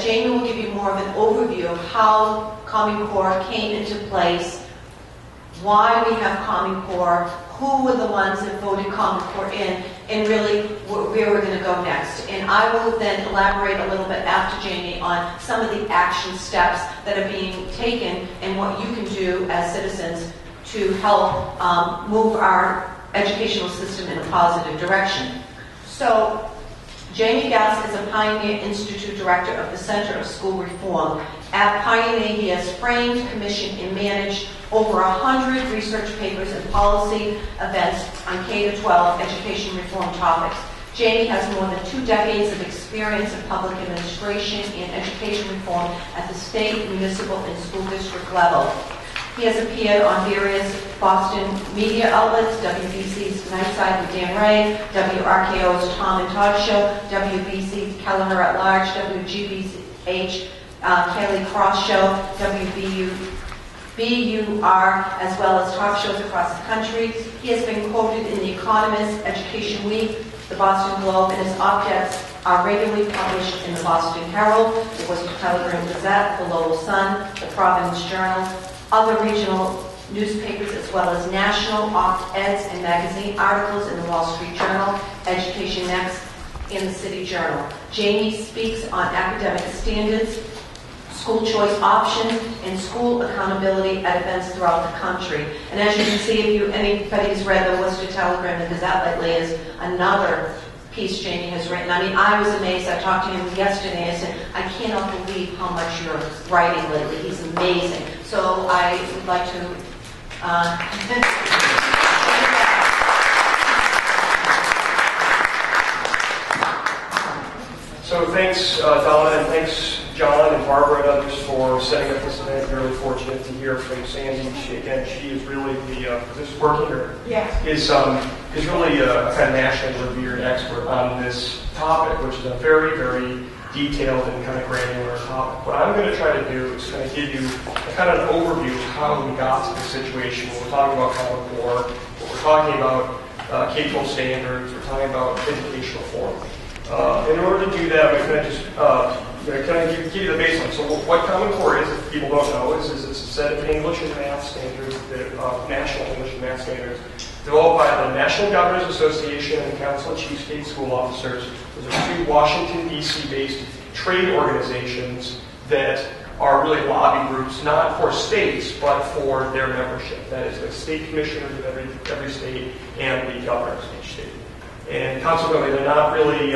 Jamie will give you more of an overview of how Common Core came into place, why we have Common Core, who were the ones that voted Common Core in, and really where we're going to go next. And I will then elaborate a little bit after Jamie on some of the action steps that are being taken and what you can do as citizens to help move our educational system in a positive direction. So, Jamie Gass is a Pioneer Institute Director of the Center of School Reform. At Pioneer, he has framed, commissioned, and managed over 100 research papers and policy events on K-12 education reform topics. Jamie has more than 2 decades of experience in public administration and education reform at the state, municipal, and school district level. He has appeared on various Boston media outlets, WBC's Nightside with Dan Ray, WRKO's Tom and Todd Show, WBC's Kelleher at Large, WGBH Kelly Cross Show, BUR, as well as talk shows across the country. He has been quoted in The Economist, Education Week, the Boston Globe, and his objects are regularly published in the Boston Herald, the Worcester Telegram Gazette, the Lowell Sun, the Providence Journal, other regional newspapers, as well as national op-eds and magazine articles in the Wall Street Journal, Education Next, and the City Journal. Jamie speaks on academic standards, school choice options, and school accountability at events throughout the country. And as you can see, if anybody's read the Worcester Telegram and Gazette lately, is another piece Jamie has written. I mean, I was amazed. I talked to him yesterday. I said, I cannot believe how much you're writing lately. He's amazing. So I would like to So thanks, Donna, and thanks, John and Barbara and others for setting up this event. Really fortunate to hear from Sandy. She is really is this working or? Yes. Is really a kind of nationally revered expert on this topic, which is a very, very detailed and kind of granular topic. What I'm going to try to do is kind of give you a kind of an overview of how we got to this situation. When we're talking about Common Core, when we're talking about K-12 standards, we're talking about educational reform. In order to do that, I'm going to just kind of give you the baseline. So what Common Core is, if people don't know, is it's a set of English and math standards, national English and math standards, developed by the National Governors Association and the Council of Chief State School Officers. Those are 2 Washington, D.C.-based trade organizations that are really lobby groups, not for states, but for their membership. That is the state commissioners of every state and the governors of each state. And consequently, they're not really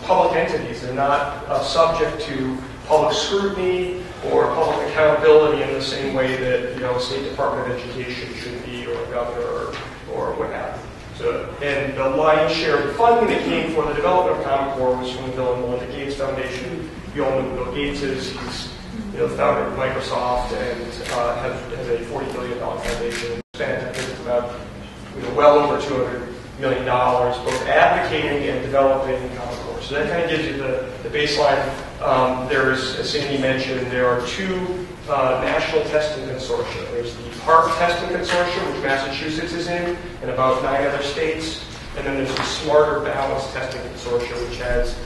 public entities. They're not subject to public scrutiny or public accountability in the same way that a State Department of Education should be, or a governor, or what have you. So, and the lion's share of the funding that came for the development of Common Core was from the Bill and Melinda Gates Foundation. You all know who Bill Gates is. He's the founder of Microsoft and has a $40 billion foundation. Spent, I think, about well over $200 million both advocating and developing Common Core. So that kind of gives you the baseline. There's, as Sandy mentioned, there are 2 national testing consortia. There's the PARC testing consortium, which Massachusetts is in, and about 9 other states. And then there's the Smarter Balance testing consortium, which has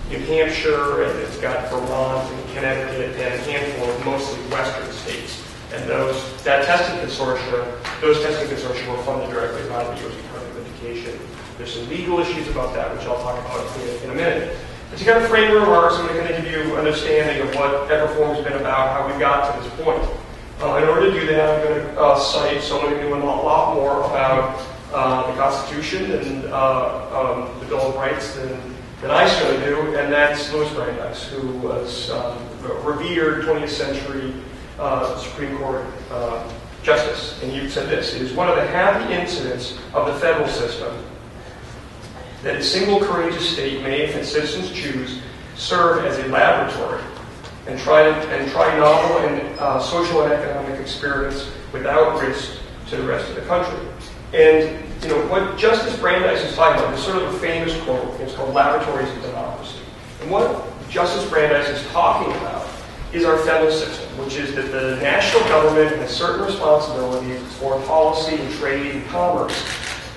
New Hampshire, and it's got Vermont and Connecticut, and a handful of mostly western states. And those testing consortia were funded directly by the U.S. Department of Education. There's some legal issues about that, which I'll talk about in a minute. But to kind of frame the remarks, I'm going to kind of give you an understanding of what EdReform has been about, how we got to this point. In order to do that, I'm going to cite someone who knew a lot more about the Constitution and the Bill of Rights than I certainly do, and that's Louis Brandeis, who was a revered 20th century Supreme Court justice. And he said this: "It is one of the happy incidents of the federal system that a single courageous state may, if its citizens choose, serve as a laboratory and try novel and social and economic experiments without risk to the rest of the country." And what Justice Brandeis is talking about is sort of a famous quote. It's called "Laboratories of Democracy." And what Justice Brandeis is talking about is our federal system, which is that the national government has certain responsibilities for policy and trade and commerce,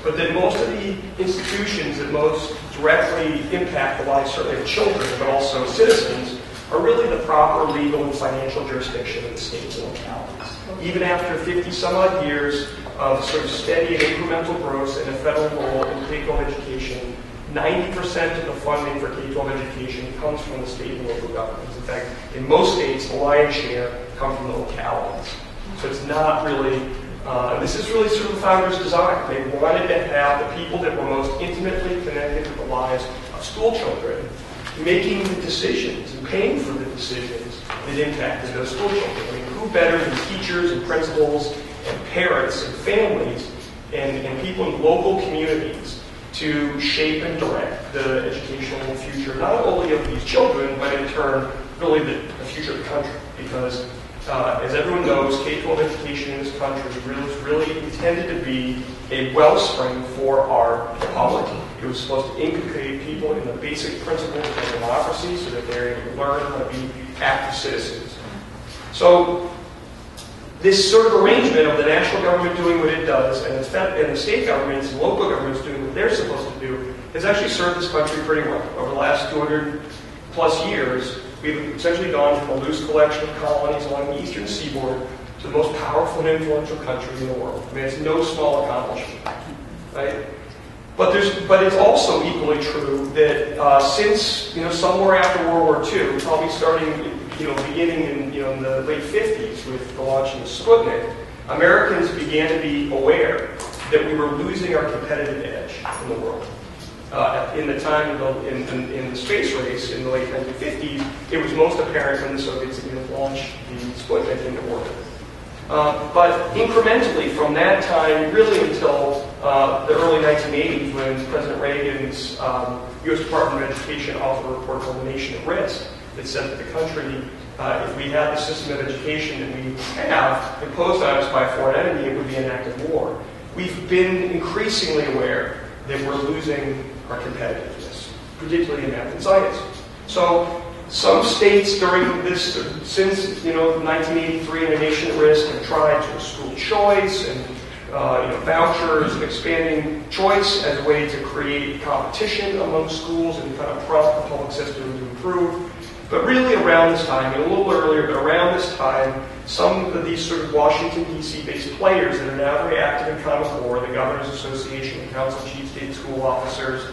but that most of the institutions that most directly impact the lives certainly of children, but also citizens, are really the proper legal and financial jurisdiction of the states and localities. Even after 50 some odd years of sort of steady and incremental growth in a federal role in K-12 education, 90% of the funding for K-12 education comes from the state and local governments. In fact, in most states, the lion's share come from the localities. So it's not really, this is really sort of the founders' design. They wanted to have the people that were most intimately connected with the lives of school children making the decisions and paying for the decisions that impacted those school children. I mean, who better than teachers and principals and parents and families and people in local communities to shape and direct the educational future, not only of these children, but in turn, really the future of the country. Because, as everyone knows, K-12 education in this country was really intended to be a wellspring for our republic. It was supposed to inculcate people in the basic principles of democracy so that they're able to learn how to be active citizens. So, this sort of arrangement of the national government doing what it does and the state governments and local governments doing what they're supposed to do has actually served this country pretty well. Over the last 200 plus years, we've essentially gone from a loose collection of colonies along the eastern seaboard to the most powerful and influential country in the world. I mean, it's no small accomplishment, right? But it's also equally true that since somewhere after World War II, probably starting beginning in the late 50s with the launch of the Sputnik, Americans began to be aware that we were losing our competitive edge in the world. In the time in the space race in the late 1950s, it was most apparent when the Soviets launched the Sputnik into orbit. But incrementally from that time, really until the early 1980s, when President Reagan's U.S. Department of Education authored a report called The Nation at Risk, that said that the country, if we had the system of education that we have imposed on us by a foreign enemy, it would be an act of war. We've been increasingly aware that we're losing our competitiveness, particularly in math and science. So some states during this, since 1983 and the Nation at Risk, have tried to school choice and vouchers and expanding choice as a way to create competition among schools and kind of prompt the public system to improve. But really around this time, and a little earlier, but around this time, some of these sort of Washington, D.C. based players that are now very active in Common Core, the Governors Association, the Council of Chief State School Officers,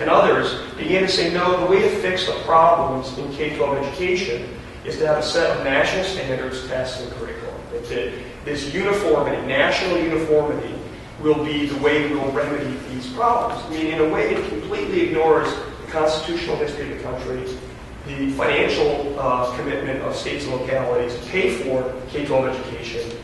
and others, began to say, no, the way to fix the problems in K-12 education is to have a set of national standards, tests, and curriculum. That this uniformity, national uniformity, will be the way we will remedy these problems. I mean, in a way, it completely ignores the constitutional history of the country, the financial commitment of states and localities to pay for K-12 education,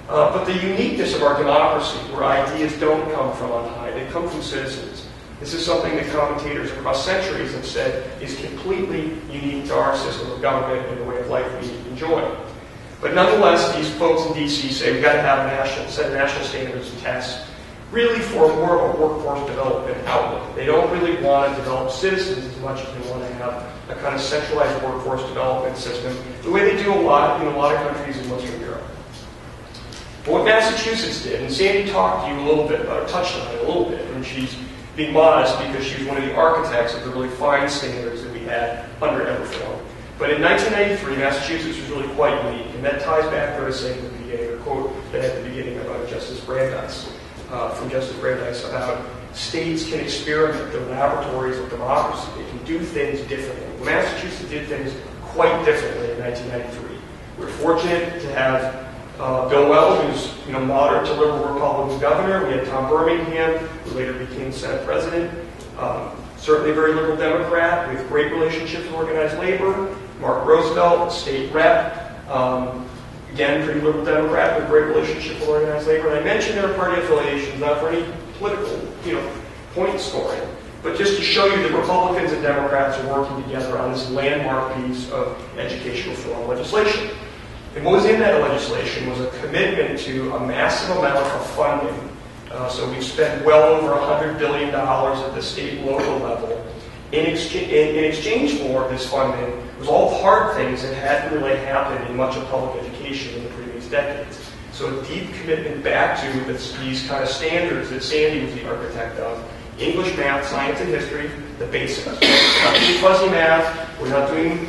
but the uniqueness of our democracy, where ideas don't come from on high, they come from citizens. This is something that commentators across centuries have said is completely unique to our system of government and the way of life we enjoy. But nonetheless, these folks in D.C. say we've got to have a set of national standards and tests, really for more of a workforce development outlook. They don't really want to develop citizens as much as they want to have a kind of centralized workforce development system, the way they do a lot in a lot of countries in Western Europe. But what Massachusetts did, and Sandy talked to you a little bit about, or touched on it a little bit, and she's being modest because she was one of the architects of the really fine standards that we had under Everform. But in 1993, Massachusetts was really quite unique, and that ties back to what I was saying at the beginning, a quote that at the beginning about Justice Brandeis, from Justice Brandeis, about states can experiment, their laboratories of democracy, they can do things differently. Massachusetts did things quite differently in 1993. We're fortunate to have Bill Weld, who's moderate to liberal Republican governor. We had Tom Birmingham, who later became Senate president. Certainly a very liberal Democrat with great relationships with organized labor. Mark Roosevelt, state rep. Again, pretty liberal Democrat with great relationship with organized labor. And I mentioned their party affiliations, not for any political, point scoring, but just to show you that Republicans and Democrats are working together on this landmark piece of education reform legislation. And what was in that legislation was a commitment to a massive amount of funding. So we've spent well over $100 billion at the state and local level. In exchange for this funding was all the hard things that hadn't really happened in much of public education in the previous decades. So a deep commitment back to these kind of standards that Sandy was the architect of. English, math, science, and history, the basics. We're not doing fuzzy math. We're not doing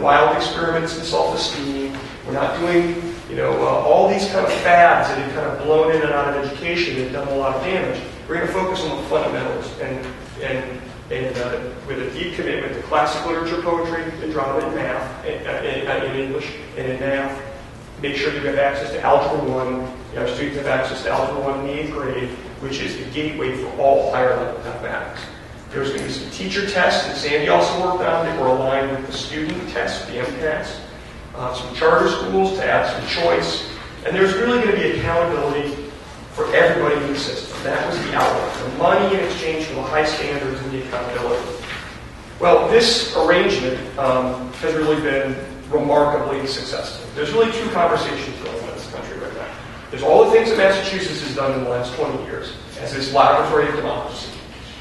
wild experiments in self-esteem. We're not doing, all these kind of fads that have kind of blown in and out of education and done a lot of damage. We're going to focus on the fundamentals and with a deep commitment to classic literature, poetry, and drama, and math, in English, and in math. Make sure you have access to Algebra 1. Our students have access to Algebra 1 in the 8th grade, which is the gateway for all higher level mathematics. There's going to be some teacher tests that Sandy also worked on that were aligned with the student tests, the MCATs. Some charter schools to add some choice. And there's really going to be accountability for everybody in the system. That was the outlook. The money in exchange for the high standards and the accountability. Well, this arrangement has really been remarkably successful. There's really two conversations going on in this country right now. There's all the things that Massachusetts has done in the last 20 years as this laboratory of democracy.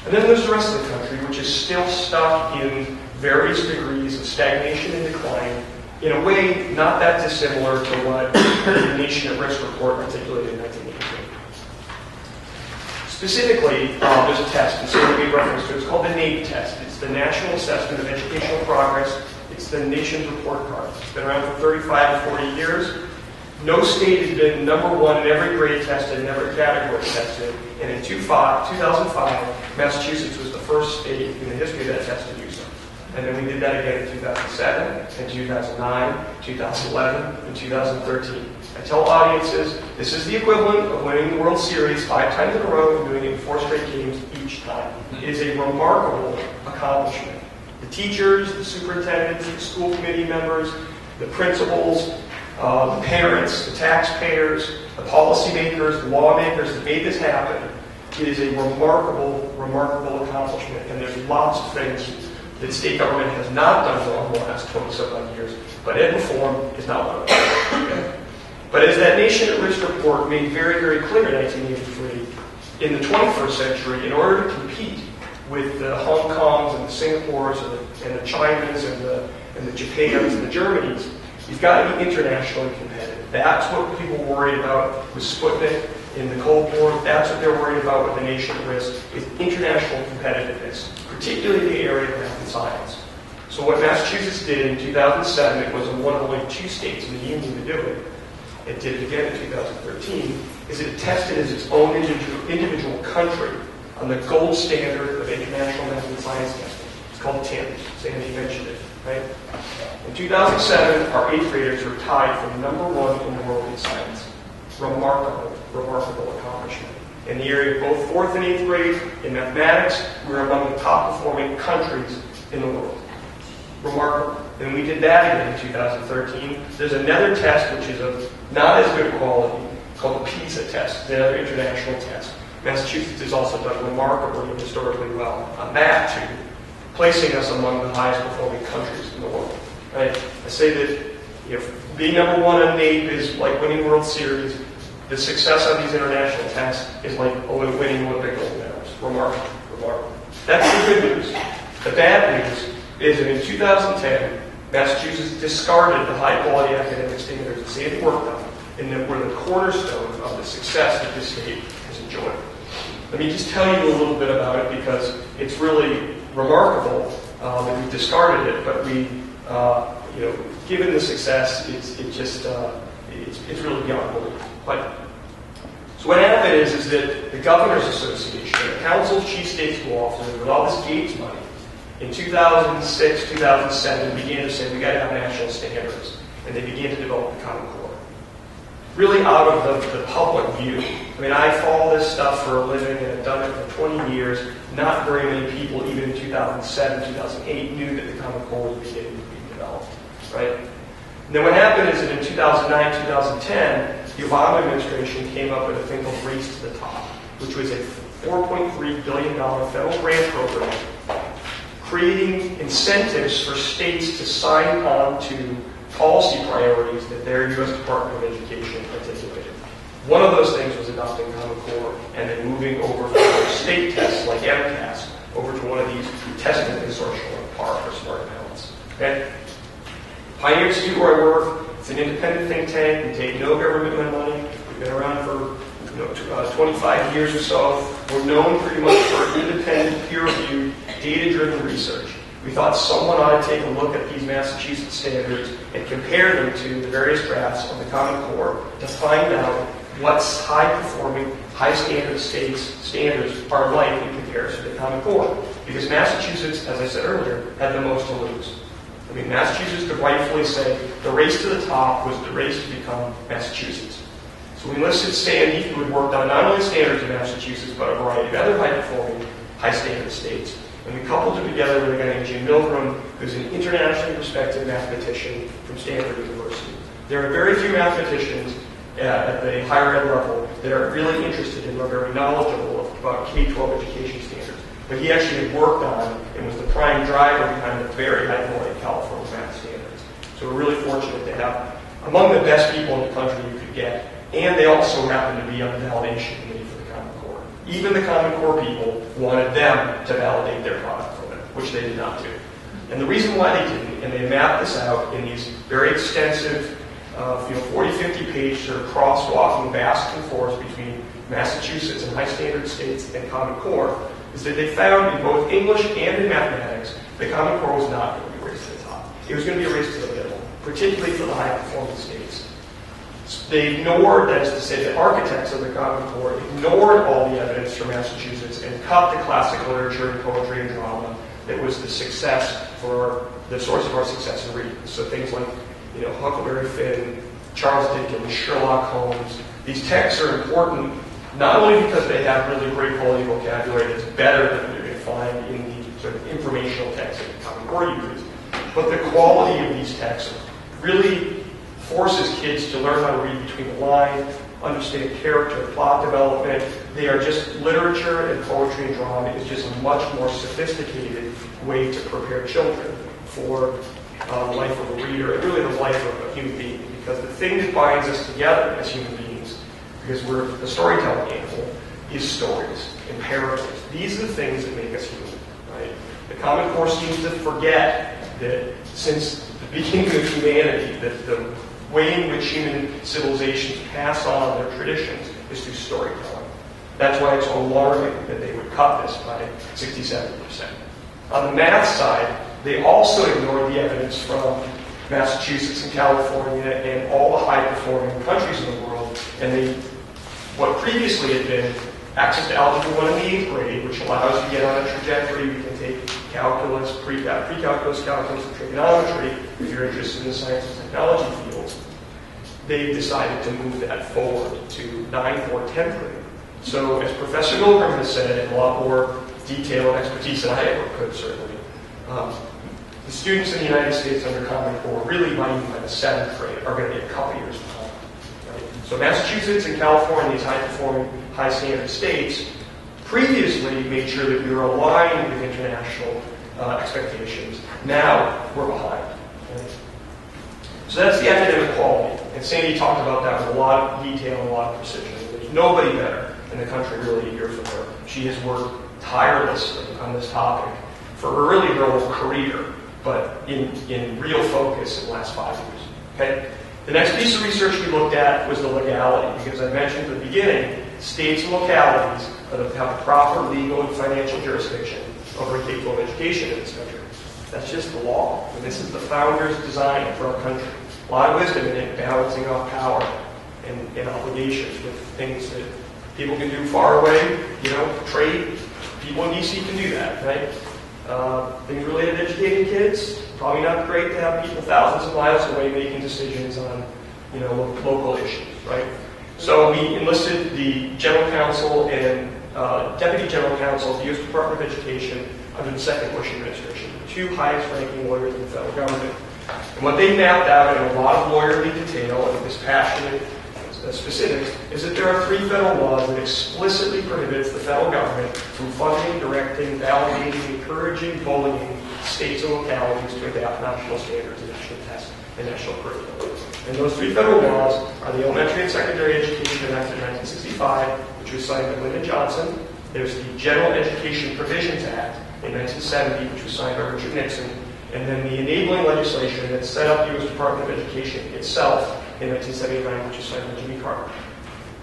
And then there's the rest of the country, which is still stuck in various degrees of stagnation and decline in a way not that dissimilar to what the Nation at Risk report articulated in 1983. Specifically, there's a test, and Sarah made reference to it. It's called the NAEP test. It's the National Assessment of Educational Progress. It's the nation's report card. It's been around for 35 to 40 years. No state has been number one in every grade tested, in every category tested. And in 2005, Massachusetts was the first state in the history of that test to do so. And then we did that again in 2007, and 2009, 2011, and 2013. I tell audiences, this is the equivalent of winning the World Series 5 times in a row and doing it in 4 straight games each time. It is a remarkable accomplishment. The teachers, the superintendents, the school committee members, the principals, the parents, the taxpayers, the policymakers, the lawmakers that made this happen. It is a remarkable, remarkable accomplishment, and there's lots of things that state government has not done well in the last 20-some years, but ed reform is not one of them. Okay? But as that Nation at Risk report made very, very clear in 1983, in the 21st century, in order to compete with the Hong Kongs and the Singapores and the Chinas and the Japans and the Germanys, you've got to be internationally competitive. That's what people worried about with Sputnik in the Cold War. That's what they're worried about with the Nation at Risk, is international competitiveness, particularly in the area of math and science. So what Massachusetts did in 2007, it was one of only 2 states in the union to do it. It did it again in 2013, is it tested as its own individual country on the gold standard of international math and science testing. It's called TIM. Sandy mentioned it, right? In 2007, our 8th graders were tied for #1 in the world in science. Remarkable, remarkable accomplishment. In the area of both 4th and 8th grade, in mathematics, we were among the top performing countries in the world. Remarkable. And we did that again in 2013. There's another test which is of not as good quality, called the PISA test, another international test. Massachusetts has also done remarkably and historically well on that too, placing us among the highest performing countries in the world. Right? I say that being #1 on NAEP is like winning World Series. The success on these international tests is like winning Olympic gold medals. Remarkable, remarkable. That's the good news. The bad news is that in 2010, Massachusetts discarded the high-quality academic standards that Sandy worked on, and that were the cornerstone of the success that this state has enjoyed. Let me just tell you a little bit about it because it's really remarkable that we discarded it, but we, given the success, it's really beyond belief. So what happened is that the Governors Association, the Council of Chief State School Officers, with all this Gates money, in 2006, 2007, began to say, we got to have national standards. And they began to develop the Common Core. Really out of the public view. I mean, I follow this stuff for a living and have done it for 20 years. Not very many people, even in 2007, 2008, knew that the Common Core was beginning to be developed. Right? And then what happened is that in 2009, 2010, the Obama administration came up with a thing called Race to the Top, which was a $4.3 billion federal grant program creating incentives for states to sign on to policy priorities that their U.S. Department of Education articulated. One of those things was adopting Common Core and then moving over from state tests like MCAS over to one of these testing consortia like PARC or Smart Balance. Okay? Pioneer Institute, where I work, it's an independent think tank. We take no government money. We've been around for 25 years or so. We're known pretty much for independent, peer-reviewed, data-driven research. we thought someone ought to take a look at these Massachusetts standards and compare them to the various drafts of the Common Core to find out what high-performing, high-standard states' standards are like in comparison to the Common Core. Because Massachusetts, as I said earlier, had the most to lose. I mean, Massachusetts could rightfully say the race to the top was the race to become Massachusetts. So we enlisted Sandy, who had worked on not only standards in Massachusetts, but a variety of other high-performing, high-standard states. And we coupled them together with a guy named Jim Milgram, who's an internationally respected mathematician from Stanford University. There are very few mathematicians at the higher ed level that are really interested in or very knowledgeable about K-12 education standards. But he actually had worked on and was the prime driver behind the very high-quality California math standards. So we're really fortunate to have among the best people in the country you could get. And they also happen to be on the validation committee for the Common Core. Even the Common Core people wanted them to validate their product for them, which they did not do. And the reason why they didn't, and they mapped this out in these very extensive 40, 50 page sort of crosswalking back and forth between Massachusetts and high standard states and Common Core, is that they found in both English and in mathematics, the Common Core was not going to be a race to the top. It was going to be a race to the middle, particularly for the high performing states. They ignored, that is to say, the architects of the Common Core ignored all the evidence from Massachusetts and cut the classic literature and poetry and drama that was the success for the source of our success in reading. So things like, Huckleberry Finn, Charles Dickens, Sherlock Holmes. These texts are important not only because they have really great quality vocabulary that's better than you're going to find in the sort of informational texts that the Common Core uses, but the quality of these texts really forces kids to learn how to read between the lines, understand character, plot development. They are just literature and poetry and drama is just a much more sophisticated way to prepare children for the life of a reader and really the life of a human being. Because the thing that binds us together as human beings, because we're a storytelling animal, is stories and parables. These are the things that make us human. Right? The Common Core seems to forget that since the beginning of humanity, that the way in which human civilizations pass on their traditions is through storytelling. That's why it's alarming that they would cut this by 67%. On the math side, they also ignored the evidence from Massachusetts and California and all the high-performing countries in the world, and what previously had been access to Algebra 1 in the 8th grade, which allows you to get on a trajectory. You can take calculus, pre-calculus, calculus, and trigonometry if you're interested in the science and technology fields. They decided to move that forward to 9th or 10th grade. So as Professor Milgram has said, in a lot more detail and expertise than I ever could, certainly, the students in the United States under Common Core, really by the 7th grade, are going to be a couple years behind. Right? So Massachusetts and California, these high-performing, high-standard states, previously made sure that we were aligned with international expectations. Now we're behind. Right? So that's the academic quality. And Sandy talked about that with a lot of detail and a lot of precision. There's nobody better in the country really to hear from her. She has worked tirelessly on this topic for really her whole career, but in real focus in the last 5 years. Okay? The next piece of research we looked at was the legality, because I mentioned at the beginning, states and localities have proper legal and financial jurisdiction over K-12 education in this country. That's just the law. And this is the founders' design for our country. A lot of wisdom in it, balancing off power and obligations with things that people can do far away, trade. People in D.C. can do that, right? Things related to educating kids, probably not great to have people thousands of miles away making decisions on, local issues, right? So we enlisted the General Counsel and Deputy General Counsel of the U.S. Department of Education under the second Bush administration, the two highest-ranking lawyers in the federal government. And what they mapped out in a lot of lawyerly detail and dispassionate specifics is that there are 3 federal laws that explicitly prohibits the federal government from funding, directing, validating, encouraging, bullying states and localities to adapt national standards and national tests and national curriculum. And those 3 federal laws are the Elementary and Secondary Education Act of 1965, which was signed by Lyndon Johnson. There's the General Education Provisions Act in 1970, which was signed by Richard Nixon. And then the enabling legislation that set up the U.S. Department of Education itself in 1979, which was signed by Jimmy Carter.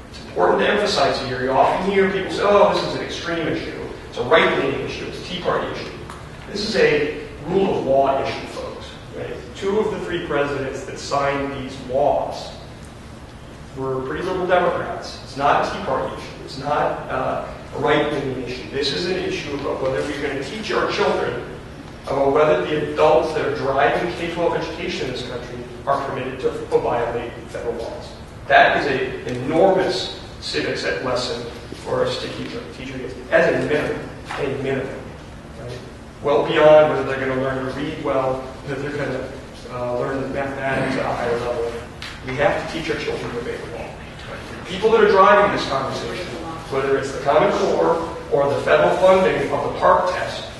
It's important to emphasize here, you often hear people say, this is an extreme issue. It's a right-leaning issue. It's a Tea Party issue. This is a rule of law issue, folks. Right? 2 of the 3 presidents that signed these laws were pretty liberal Democrats. It's not a Tea Party issue. It's not a right-wing issue. This is an issue about whether we're going to teach our children about whether the adults that are driving K-12 education in this country are permitted to violate federal laws. That is an enormous civics lesson for us to teach against, as a minimum. Right? Well beyond whether they're going to learn to read well, whether they're going to learn mathematics at a higher level. We have to teach our children to obey the law. People that are driving this conversation, whether it's the Common Core or the federal funding of the PARC test,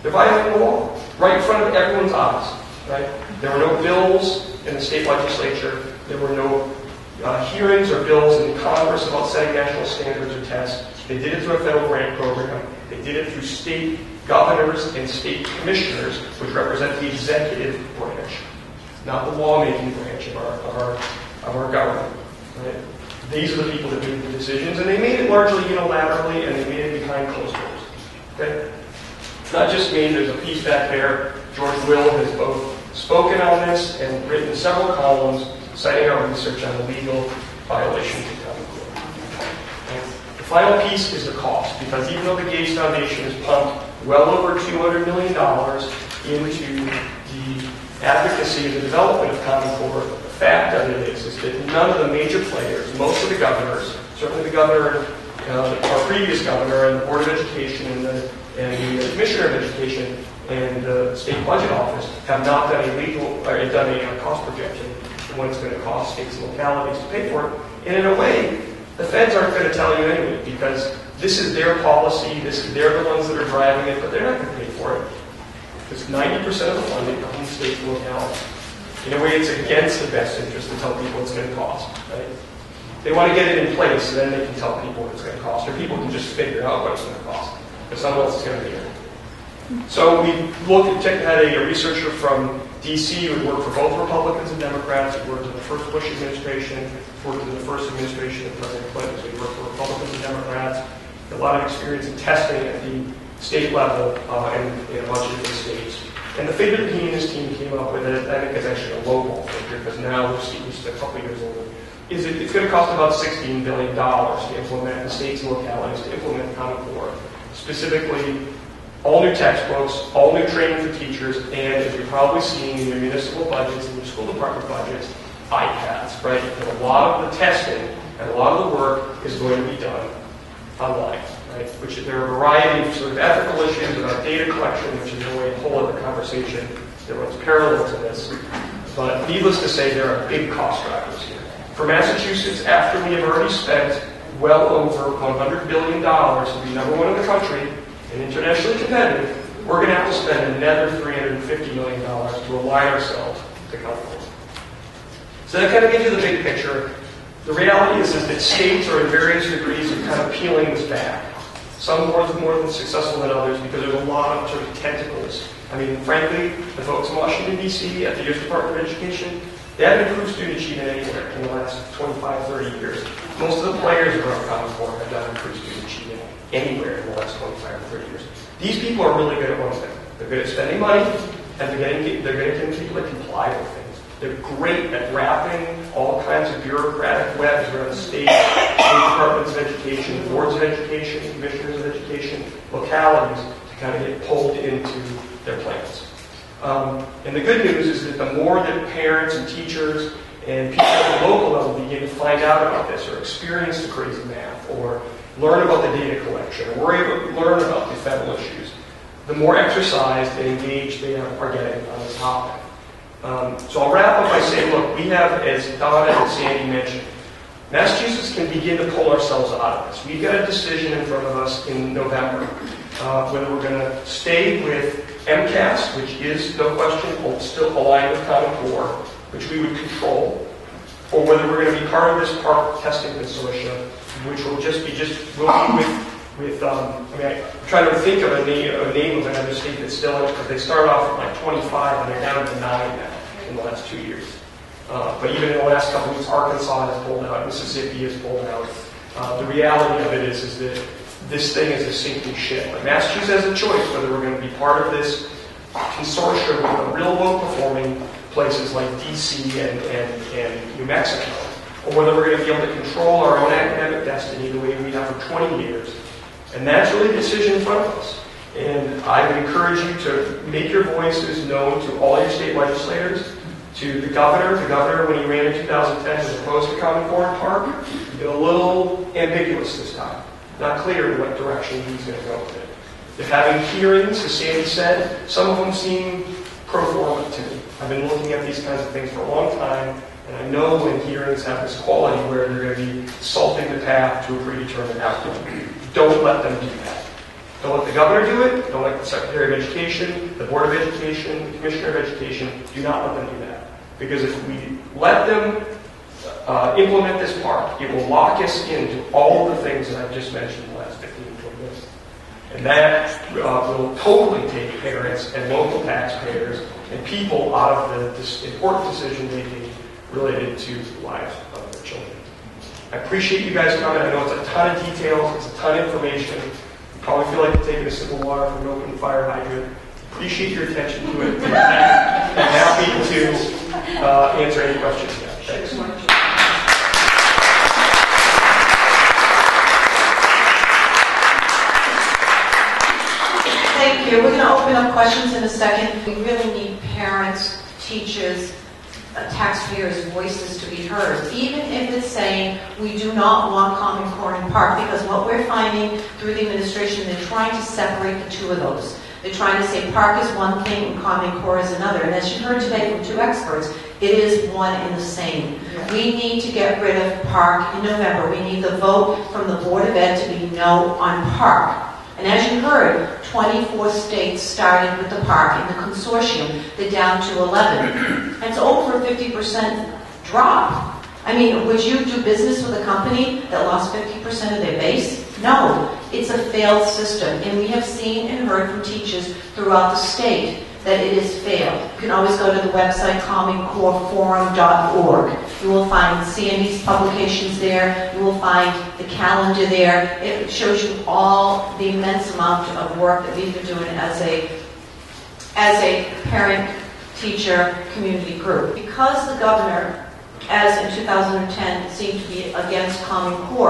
they're violating the law right in front of everyone's eyes. Right? There were no bills in the state legislature. There were no hearings or bills in Congress about setting national standards or tests. They did it through a federal grant program. They did it through state governors and state commissioners, which represent the executive branch, not the lawmaking branch of our government. Right? These are the people that made the decisions, and they made it largely unilaterally, and they made it behind closed doors. Okay? It's not just me. There's a piece back there. George Will has both spoken on this and written several columns citing our research on the legal violations of Common Core. Okay? The final piece is the cost, because even though the Gates Foundation has pumped well over $200 million into the advocacy and the development of Common Core, the fact of it is that none of the major players, most of the governors, certainly the governor, our previous governor, and the Board of Education, and the Commissioner of Education, and the State Budget Office have not done a cost projection for what it's going to cost states and localities to pay for it. And in a way, the feds aren't going to tell you anyway, because this is their policy, they're the ones that are driving it, but they're not going to pay for it. Because 90% of the funding comes from states and localities. In a way, it's against the best interest to tell people it's going to cost. Right? They want to get it in place, so then they can tell people what it's going to cost, or people can just figure out what it's going to cost, because someone else is going to be there. So we had a researcher from D.C. who worked for both Republicans and Democrats. He worked in the first Bush administration, worked in the first administration of President Clinton. So he worked for Republicans and Democrats. A lot of experience in testing at the state level and in a bunch of different states. And the figure that he and his team came up with, I think it's actually a lowball figure, because now we're just a couple years older, is it's going to cost about $16 billion to implement the states and localities to implement Common Core. Specifically, all new textbooks, all new training for teachers, and as you're probably seeing in your municipal budgets and your school department budgets, iPads, right? And a lot of the testing and a lot of the work is going to be done online, right? Which there are a variety of sort of ethical issues about data collection, which is really a whole other conversation that runs parallel to this. But needless to say, there are big cost drivers here. For Massachusetts, after we have already spent well over $100 billion to be number one in the country and internationally competitive, we're going to have to spend another $350 million to align ourselves to Common Core. So that kind of gives you the big picture. The reality is that states are in various degrees of kind of peeling this back. Some more than successful than others, because there's a lot of sort of tentacles. I mean, frankly, the folks in Washington, D.C., at the U.S. Department of Education, they haven't improved student achievement anywhere in the last 25, 30 years. Most of the players around Common Core have not improved student achievement anywhere in the last 25 or 30 years. These people are really good at one thing. They're good at spending money, and they're good at getting people to comply with things. They're great at wrapping all kinds of bureaucratic webs around state departments of education, boards of education, commissioners of education, localities, to kind of get pulled into their plans. And the good news is that the more that parents and teachers and people at the local level begin to find out about this, or experience the crazy math, or learn about the data collection, or learn about the federal issues, the more exercised and engaged they are getting on this topic. So I'll wrap up by saying, look, we have, as Donna and Sandy mentioned, Massachusetts can begin to pull ourselves out of this. We've got a decision in front of us in November, whether we're going to stay with MCAS, which is, no question, still aligned with Common Core, which we would control, or whether we're going to be part of this PARC testing consortium, which will just be with I'm trying to think of a name of another state that's still in it, because they started off at like 25 and they're down to 9 now in the last 2 years. But even in the last couple of weeks, Arkansas has pulled out, Mississippi has pulled out. The reality of it is that this thing is a sinking ship. Like Massachusetts has a choice whether we're going to be part of this consortia with the real low-performing places like DC and New Mexico, or whether we're going to be able to control our own academic destiny the way we have for 20 years. And that's really the decision in front of us. And I would encourage you to make your voices known to all your state legislators, to the governor. The governor, when he ran in 2010, was opposed to Common Core and Park. He's been a little ambiguous this time. Not clear in what direction he's going to go with it. They're having hearings, as Sandy said. Some of them seem pro forma to me. I've been looking at these kinds of things for a long time, and I know when hearings have this quality where they're going to be salting the path to a predetermined outcome. Don't let them do that. Don't let the governor do it. Don't let the Secretary of Education, the Board of Education, the Commissioner of Education. Do not let them do that. Because if we let them implement this part, it will lock us into all of the things that I've just mentioned in the last 15 to 20 minutes. And that will totally take parents and local taxpayers and people out of this important decision-making related to the lives of their children. I appreciate you guys coming. I know it's a ton of details. It's a ton of information. You probably feel like you're taking a sip of water from an open fire hydrant. Appreciate your attention to it. I'm happy to answer any questions you have. Thanks. Thank you. We're going to open up questions in a second. We really need parents, teachers, taxpayers' voices to be heard, even if it's saying we do not want Common Core and Park, because what we're finding through the administration, they're trying to separate the two of those. They're trying to say Park is one thing and Common Core is another. And as you heard today from two experts, it is one and the same. Yeah. We need to get rid of Park in November. We need the vote from the Board of Ed to be no on Park. And as you heard, 24 states started with the Park in the consortium. They're down to 11. It's over a 50% drop. I mean, would you do business with a company that lost 50% of their base? No. It's a failed system. And we have seen and heard from teachers throughout the state that it has failed. You can always go to the website commoncoreforum.org. You will find Sandy's publications there. You will find the calendar there. It shows you all the immense amount of work that we've been doing as a parent-teacher community group. Because the governor, as in 2010, seemed to be against Common Core,